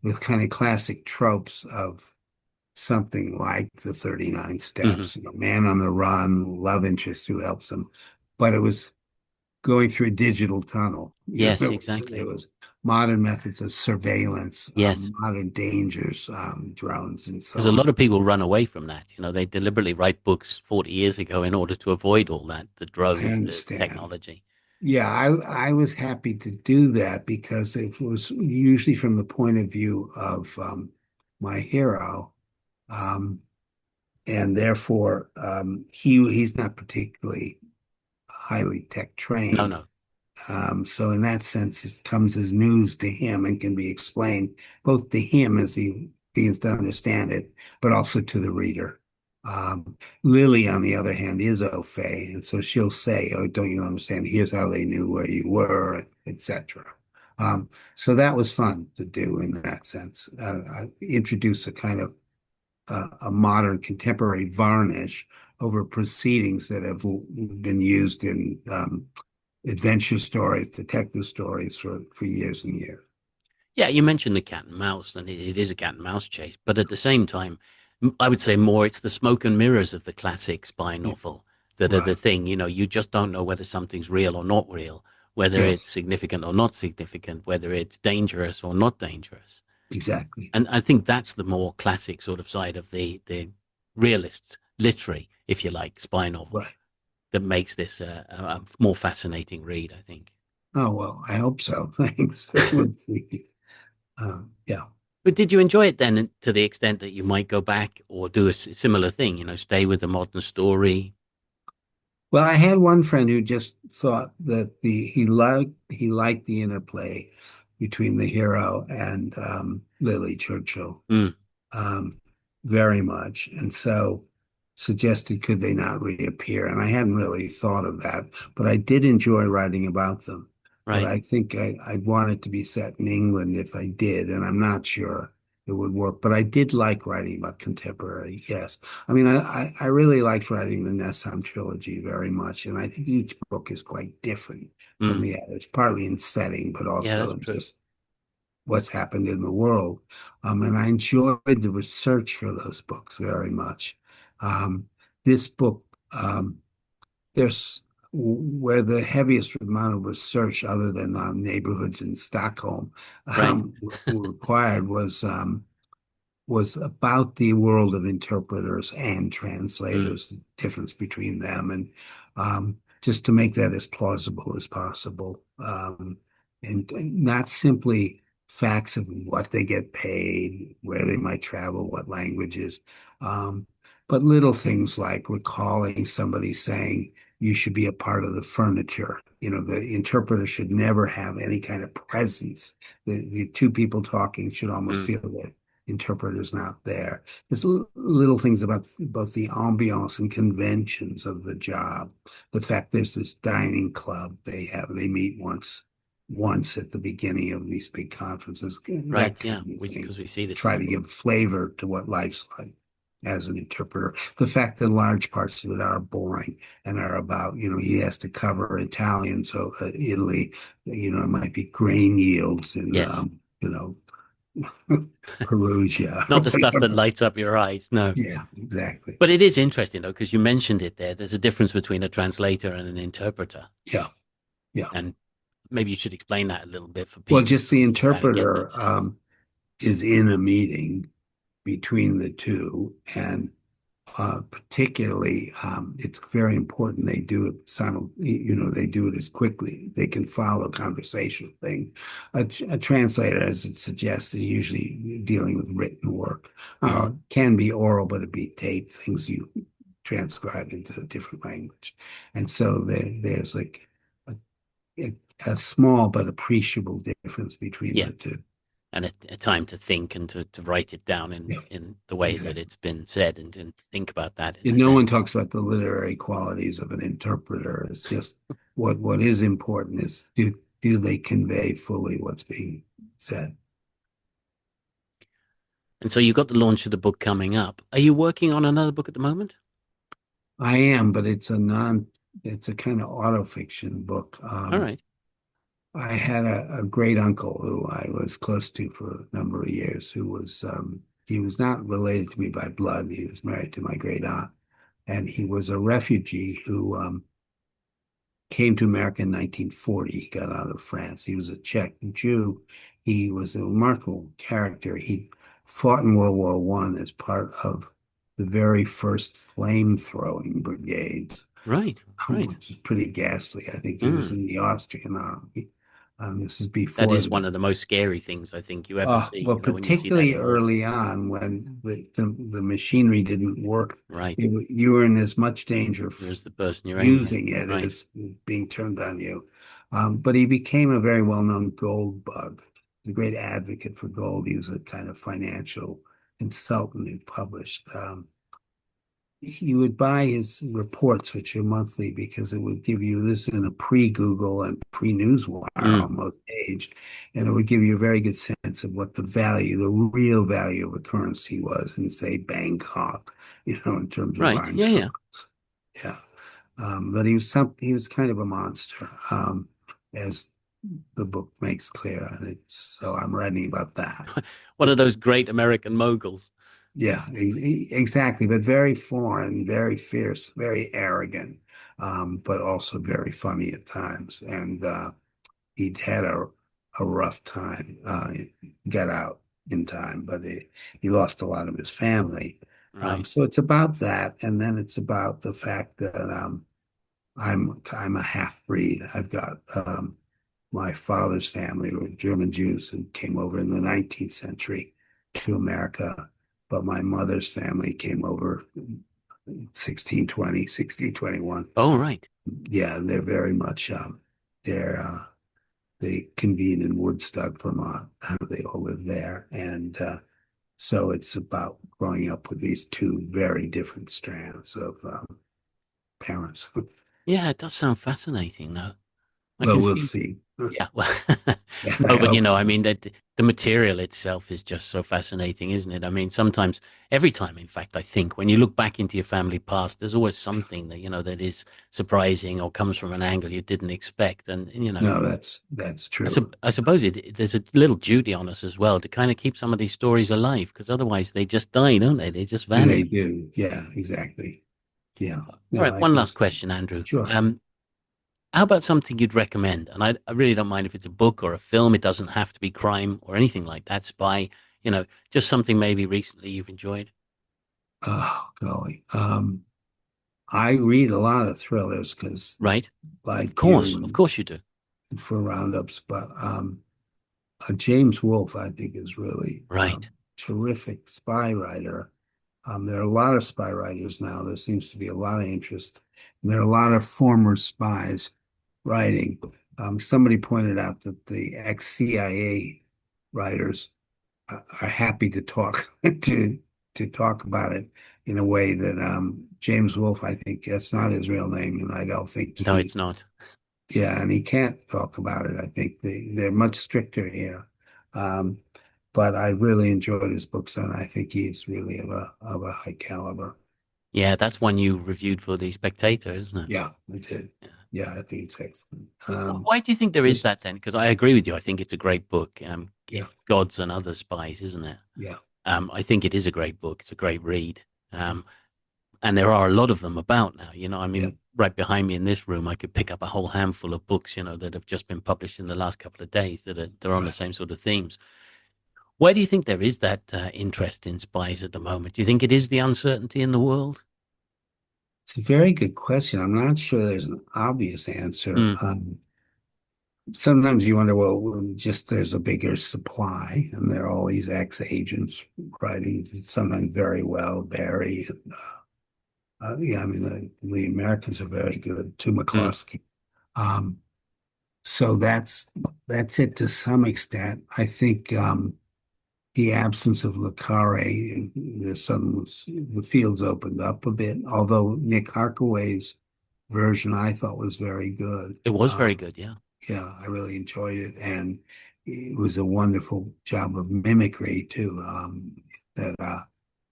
the kind of classic tropes of something like the 39 Hmm. Steps, man on the run, love interest who helps him, but it was going through a digital tunnel. Yes, It exactly. was modern methods of surveillance, Yes, modern dangers, drones, and so because a on. lot of people run away from that. They deliberately write books 40 years ago in order to avoid all that, the I drones, the understand. technology. Yeah, I was happy to do that because it was usually from the point of view of my hero, um, and therefore he's not particularly highly tech No, trained. no. So in that sense, it comes as news to him and can be explained both to him as he begins to understand it, but also to the reader. Lily, on the other hand, is au fait, and so she'll say, "Oh, don't you understand? Here's how they knew where you were, etc." So that was fun to do in that sense. Introduce a kind of a modern contemporary varnish over proceedings that have been used in adventure stories, detective stories for years and years. Yeah, you mentioned the cat and mouse, and it is a cat and mouse chase, but at the same time, I would say more it's the smoke and mirrors of the classic spy Yeah, novel that are the right. thing. You just don't know whether something's real or not real, whether it's Yes, significant or not significant, whether it's dangerous or not dangerous. exactly. And I think that's the more classic sort of side of the realist literary, if you like, spy novel Right. that makes this a more fascinating read, I think. Oh, well, I hope so. Thanks. We'll see. Yeah. But did you enjoy it then to the extent that you might go back or do a similar thing, stay with the modern story? Well, I had one friend who just thought that he liked the interplay between the hero and Lily Churchill Mm, um, very much, and so suggested could they not reappear? And I hadn't really thought of that, but I did enjoy writing about them. But right. I think I'd want it to be set in England if I did, and I'm not sure it would work. But I did like writing about contemporary, yes. I mean, I really liked writing the Nessam trilogy very much, and I think each book is quite different from Mm, the others, partly in setting, but yeah, also that's in true. just what's happened in the world. And I enjoyed the research for those books very much. Um, this book, there's where the heaviest amount of research, other than neighborhoods in Stockholm, Right. required was about the world of interpreters and Mm, translators, the difference between them, and just to make that as plausible as possible. And not simply facts of what they get paid, where they might travel, what languages, um, but little things like recalling somebody saying, you should be a part of the furniture. The interpreter should never have any kind of presence. The two people talking should almost mm, feel that interpreters not there. There's little things about both the ambiance and conventions of the job. The fact there's this dining club they meet once at the beginning of these big conferences, that right. Yeah. kind of thing. Because we see this in Try the to book. give flavor to what life's like as an interpreter. The fact that large parts of it are boring and are about, he has to cover Italian, so Italy, it might be grain yields and Yes. Perugia or Not the stuff that whatever. lights up your eyes. No. Yeah, exactly. But it is interesting, though, because you mentioned it there. There's a difference between a translator and an interpreter. Yeah, yeah. And maybe you should explain that a little bit for Well, people just the to kind of get that interpreter sense. is in a meeting between the two, and particularly, it's very important they do it they do it as quickly. They can follow conversation thing. A translator, as it suggests, is usually dealing with written work. Hmm. Can be oral, but it be taped, things you transcribe into a different language. And so there's like a, a small but appreciable difference between Yeah. the two. And a time to think and to write it down Yeah, in the way that exactly. it's been said and think about that in a And no one sense. talks about the literary qualities of an interpreter. It's just what is important is do they convey fully what's being said? And so you got the launch of the book coming up. Are you working on another book at the moment? I am, but it's a kind of autofiction book. All right. I had a great uncle who I was close to for a number of years, he was not related to me by blood. He was married to my great aunt, and he was a refugee who came to America in 1940. He got out of France. He was a Czech Jew. He was a remarkable character. He fought in World War I as part of the very first flame-throwing brigades, Right. Right. which is pretty ghastly. I think he was Mm. in the Austrian army. This is That before is one the of the most scary things I think you ever see, well, when you see that particularly in war. early on when the machinery didn't work, Right. you were in as much danger There's the person you're aiming at. using it Right. as being turned on you. But he became a very well-known gold bug, a great advocate for gold. He was a kind of financial consultant who published you would buy his reports, which are monthly, because it would give you this in a pre-Google and pre-Newswire Mm. almost age, and it would give you a very good sense of what the value, the real value of a currency was in, say, Bangkok, in terms of Right. buying Yeah, yeah. silks. Yeah. But he was kind of a monster, as the book makes clear, and so I'm writing about that. One of those great American moguls. Yeah, exactly. But very foreign, very fierce, very arrogant, but also very funny at times. And he'd had a rough time. He got out in time, but he lost a lot of his family. Right. So it's about that, and then it's about the fact that I'm a half breed. I've got my father's family were German Jews who came over in the 19th century to America, but my mother's family came over in 1620, 1621. Oh, right. Yeah, they're very much they're they convene in Woodstock, Vermont. They all live there, and so it's about growing up with these two very different strands of parents. Yeah, it does sound fascinating, though. I Well, can we'll see. see. Yeah, well, Yeah, I no, but hope I so. mean that the material itself is just so fascinating, isn't it? I mean, sometimes, every time, in fact, I think when you look back into your family past, there's always something that that is surprising or comes from an angle you didn't expect, and No, that's true. I suppose there's a little duty on us as well to kind of keep some of these stories alive, because otherwise they just die, don't they? They just vanish. They do. Yeah, exactly. Yeah. All No, right, I one think last so. question, Andrew. Sure. How about something you'd recommend? And I really don't mind if it's a book or a film. It doesn't have to be crime or anything like that. Spy, just something maybe recently you've enjoyed. Oh, golly. I read a lot of thrillers because, Right? like Of you, course you do. for roundups, but James Wolfe, I think, is really Right. terrific spy writer. There are a lot of spy writers now. There seems to be a lot of interest. And there are a lot of former spies writing. Somebody pointed out that the ex-CIA writers are happy to talk to talk about it in a way that James Wolfe, I think that's not his real name, and I don't think No, it's not. yeah, and he can't talk about it. I think they're much stricter here. Um, but I really enjoyed his books, and I think he's really of a high caliber. Yeah, that's one you reviewed for The Spectator, isn't it? Yeah, I did. Yeah. Yeah, I think it's excellent. Why do you think there is that then? Because I agree with you. I think it's a great book. Yeah, It's Gods and Other Spies, isn't it? yeah, I think it is a great book. It's a great read. And there are a lot of them about now. I yeah. mean, right behind me in this room, I could pick up a whole handful of books, that have just been published in the last couple of days they're on the Right. same sort of themes. Why do you think there is that interest in spies at the moment? Do you think it is the uncertainty in the world? It's a very good question. I'm not sure there's an obvious answer. Mm, Sometimes you wonder, well, just there's a bigger supply, and there are all these ex-agents writing sometimes very well, Barry. And, yeah, I mean, the Americans are very good, too, mm, McCloskey. Um, so that's it to some extent. I think the absence of Le Carré, the fields opened up a bit, although Nick Harkaway's version I thought was very good. it was very good, yeah. Yeah, I really enjoyed it, and it was a wonderful job of mimicry too. That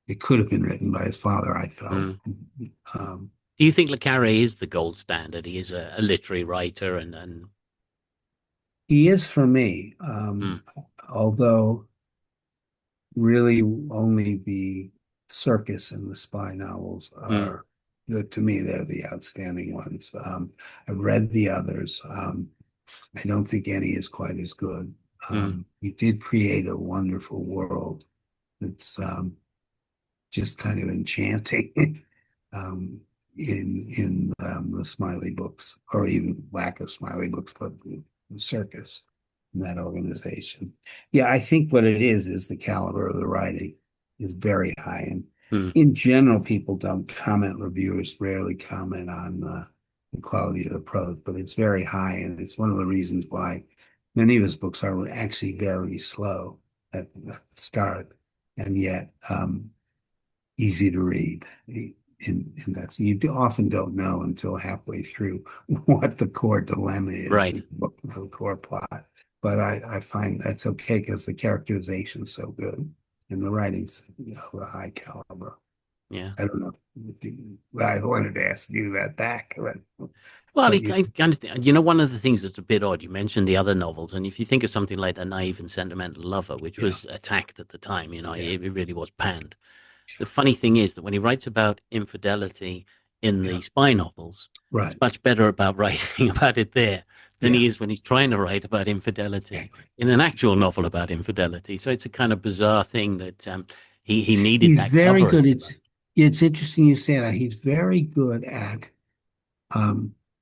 it could have been written by his father, I felt. Mm. Um, Do you think Le Carré is the gold standard? He is a literary writer and he is for me, mm, although really only the circus and the spy novels mm, are to me they're the outstanding ones. I've read the others. I don't think any is quite as good. mm, He did create a wonderful world. It's just kind of enchanting um, in the Smiley books, or even lack of Smiley books, but the circus in that organization. Yeah, I think what it is the caliber of the writing is very high. And mm. in general, people don't comment, reviewers rarely comment on the quality of the prose, but it's very high. And it's one of the reasons why many of his books are actually very slow at the start, and yet easy to read. in that. So you often don't know until halfway through what the core dilemma is, Right. what the core plot. But I find that's okay because the characterization is so good and the writing's of a high caliber. Yeah. I don't know. I wanted to ask you that back. Well, But I kind of think, one of the things that's a bit odd, you mentioned the other novels, and if you think of something like The Naive and Sentimental Lover, which was attacked at the time, it really was panned. The funny thing is that when he writes about infidelity in the spy novels, Right. he's much better about writing about it there than he is when he's trying to write about infidelity in an actual novel about infidelity. So it's a kind of bizarre thing that he needed He's that very cover. good. It's interesting you say that. He's very good at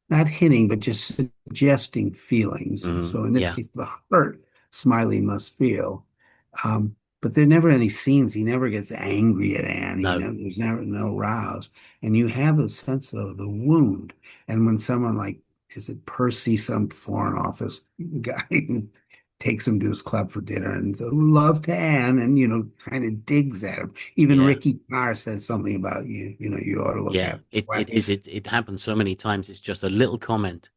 not hitting, but just suggesting feelings. So in this case, the hurt Smiley must feel. But there are never any scenes. He never gets angry at Anne. There's never no rows. And you have a sense of the wound. And when someone like, is it Percy, some foreign office guy, takes him to his club for dinner and says, love to Anne, and, kind of digs at him. Even Ricky Carr says something about you, you ought to look at it. It happens so many times. It's just a little comment.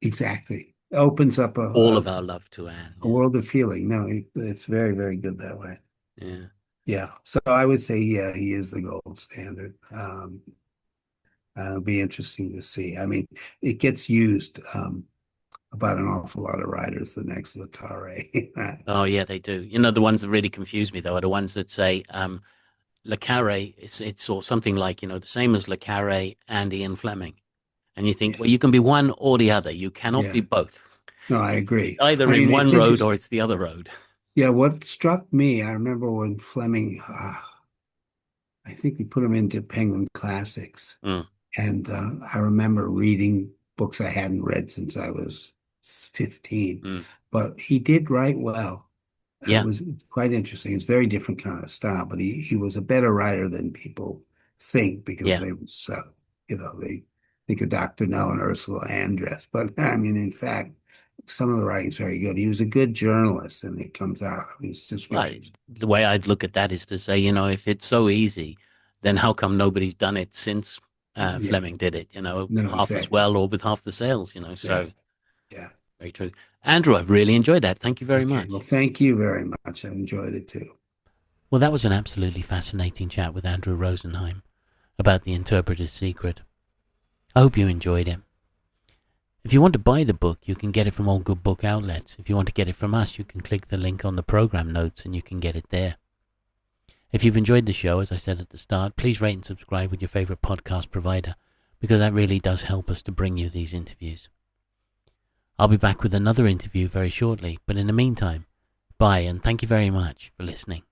Exactly. Opens up all of our love to Anne. A world of feeling. No, it's very, very good that way. Yeah. Yeah. So I would say, he is the gold standard. It'll be interesting to see. I mean, it gets used about an awful lot of writers, the next Le Carré. Oh, yeah, they do. The ones that really confuse me, though, are the ones that say Le Carré, it's or something like, the same as Le Carré and Ian Fleming. And you think, well, you can be one or the other. You cannot be both. No, I agree. It's either in one road or it's the other road. Yeah, what struck me, I remember when Fleming, I think we put him into Penguin Classics. And I remember reading books I hadn't read since I was 15. But he did write well. Yeah. It's quite interesting. It's a very different kind of style, but he was a better writer than people think because they were so, they think of Dr. No and Ursula Andress. But I mean, in fact, some of the writing's very good. He was a good journalist, and it comes out of his descriptions. The way I'd look at that is to say, if it's so easy, then how come nobody's done it since Fleming did it? Half as well or with half the sales. So yeah, very true. Andrew, I've really enjoyed that. Thank you very much. Well, thank you very much. I enjoyed it too. Well, that was an absolutely fascinating chat with Andrew Rosenheim about The Interpreter's Secret. I hope you enjoyed it. If you want to buy the book, you can get it from all good book outlets. If you want to get it from us, you can click the link on the program notes and you can get it there. If you've enjoyed the show, as I said at the start, please rate and subscribe with your favorite podcast provider, because that really does help us to bring you these interviews. I'll be back with another interview very shortly, but in the meantime, bye and thank you very much for listening.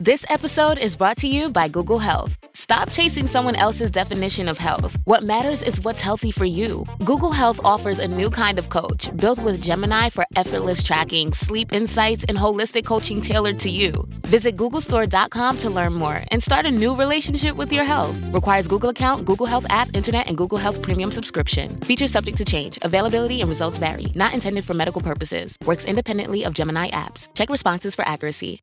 This episode is brought to you by Google Health. Stop chasing someone else's definition of health. What matters is what's healthy for you. Google Health offers a new kind of coach built with Gemini for effortless tracking, sleep insights, and holistic coaching tailored to you. Visit googlestore.com to learn more and start a new relationship with your health. Requires Google account, Google Health app, internet, and Google Health Premium subscription. Features subject to change. Availability and results vary. Not intended for medical purposes. Works independently of Gemini apps. Check responses for accuracy.